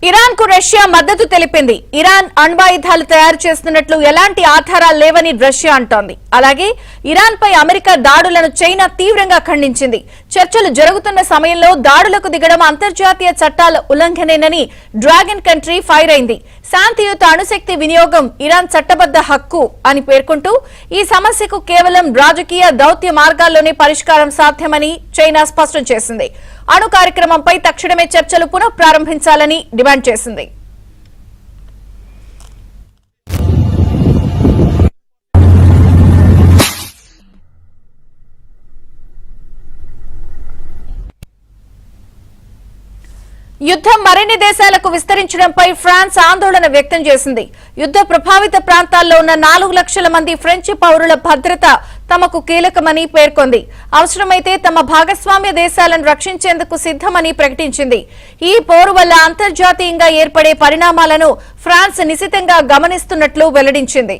Iran కు Russia మద్దతు తెలిపింది. ఇరాన్ అణ్వాయుధాలు తయారు చేస్తున్నట్లు ఎలాంటి ఆధారాలు లేవని రష్యా అంటోంది. అలాగే ఇరాన్ పై అమెరికా దాడులను చైనా తీవ్రంగా ఖండించింది. చర్చలు జరుగుతున్న సమయంలో దాడులకు దిగడం అంతర్జాతీయ చట్టాల ఉల్లంఘనేనని డ్రాగన్ కంట్రీ ఫైర్ అయింది. శాంతియుత అణుశక్తి వినియోగం ఇరాన్ చట్టబద్ద హక్కు అని పేర్కొంటూ ఈ సమస్యకు కేవలం రాజకీయ దౌత్య మార్గాల్లోనే పరిష్కారం సాధ్యమని చైనా స్పష్టం చేసింది. అణు కార్యక్రమంపై తక్షణమే చర్చలు పునః ప్రారంభించాలని డిమాండ్ చేసింది. యుద్ధం మరిన్ని దేశాలకు విస్తరించడంపై ఫ్రాన్స్ ఆందోళన వ్యక్తం చేసింది. యుద్ధ ప్రభావిత ప్రాంతాల్లో ఉన్న 4 లక్షల మంది ఫ్రెంచ్ పౌరుల భద్రత తమకు కీలకమని పేర్కొంది. అవసరమైతే తమ భాగస్వామ్య దేశాలను రక్షించేందుకు సిద్దమని ప్రకటించింది. ఈ పోరు వల్ల అంతర్జాతీయంగా ఏర్పడే పరిణామాలను ఫ్రాన్స్ నిశితంగా గమనిస్తున్నట్లు వెల్లడించింది.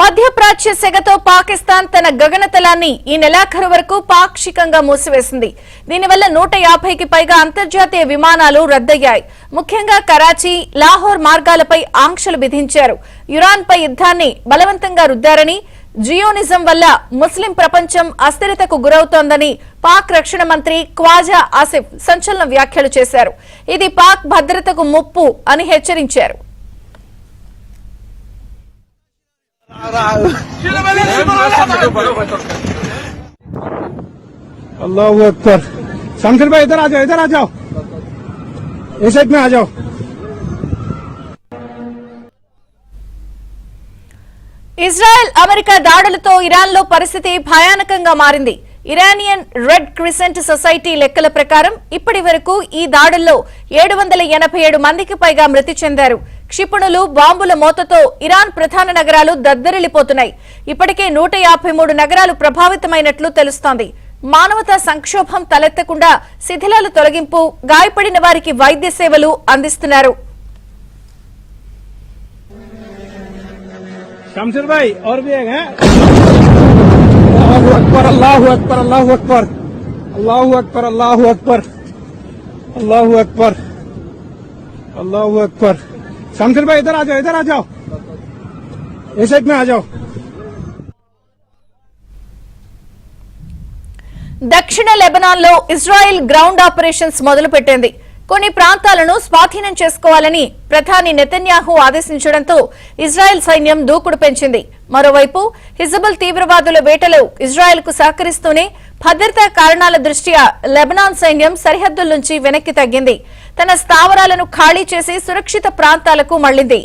మధ్యప్రాచ్య సెగతో పాకిస్తాన్ తన గగనతలాన్ని ఈ నెలాఖరు వరకు పాక్షికంగా మూసివేసింది. దీనివల్ల 150కి పైగా అంతర్జాతీయ విమానాలు రద్దయ్యాయి. ముఖ్యంగా కరాచీ, లాహోర్ మార్గాలపై ఆంక్షలు విధించారు. ఇరాన్ పై యుద్ధాన్ని బలవంతంగా రుద్దారని, జియోనిజం వల్ల ముస్లిం ప్రపంచం అస్థిరతకు గురవుతోందని పాక్ రక్షణ మంత్రి ఖ్వాజా ఆసిఫ్ సంచలన వ్యాఖ్యలు చేశారు. ఇది పాక్ భద్రతకు ముప్పు అని హెచ్చరించారు. अल्लाहू अकबर। शमशेर भाई इधर आ जाओ इस साइड में आ जाओ। ఇజ్రాయెల్ అమెరికా దాడులతో ఇరాన్ లో పరిస్థితి భయానకంగా మారింది. ఇరానియన్ రెడ్ క్రిసెంట్ సొసైటీ లెక్కల ప్రకారం ఇప్పటి వరకు ఈ దాడుల్లో 787 మందికి పైగా మృతి చెందారు. క్షిపణులు, బాంబుల మోతతో ఇరాన్ ప్రధాన నగరాలు దద్దరిల్లిపోతున్నాయి. ఇప్పటికే 153 నగరాలు ప్రభావితమైనట్లు తెలుస్తోంది. మానవతా సంక్షోభం తలెత్తకుండా శిథిలాల తొలగింపు, గాయపడిన వారికి వైద్య సేవలు అందిస్తున్నారు. शमशेर भाई और भी एक है। अल्लाहू अकबर, अल्लाहू अकबर, अल्लाहू अकबर, अल्लाहू अकबर, अल्लाहू अकबर, अल्लाहू अकबर, अल्लाहू अकबर। शमशेर भाई इधर आ जाओ इस साइड में आ जाओ। దక్షిణ లెబనాన్ లో ఇజ్రాయెల్ గ్రౌండ్ ఆపరేషన్స్ మొదలుపెట్టింది. కొన్ని ప్రాంతాలను స్వాధీనం చేసుకోవాలని ప్రధాని నెతన్యాహు ఆదేశించడంతో ఇజ్రాయెల్ సైన్యం దూకుడు పెంచింది. మరోవైపు హిజ్బుల్ తీవ్రవాదుల వేటలో ఇజ్రాయెల్ కు సహకరిస్తూనే భద్రతా కారణాల దృష్ట్యా లెబనాన్ సైన్యం సరిహద్దుల నుంచి వెనక్కి తగ్గింది. తన స్థావరాలను ఖాళీ చేసి సురక్షిత ప్రాంతాలకు మళ్లింది.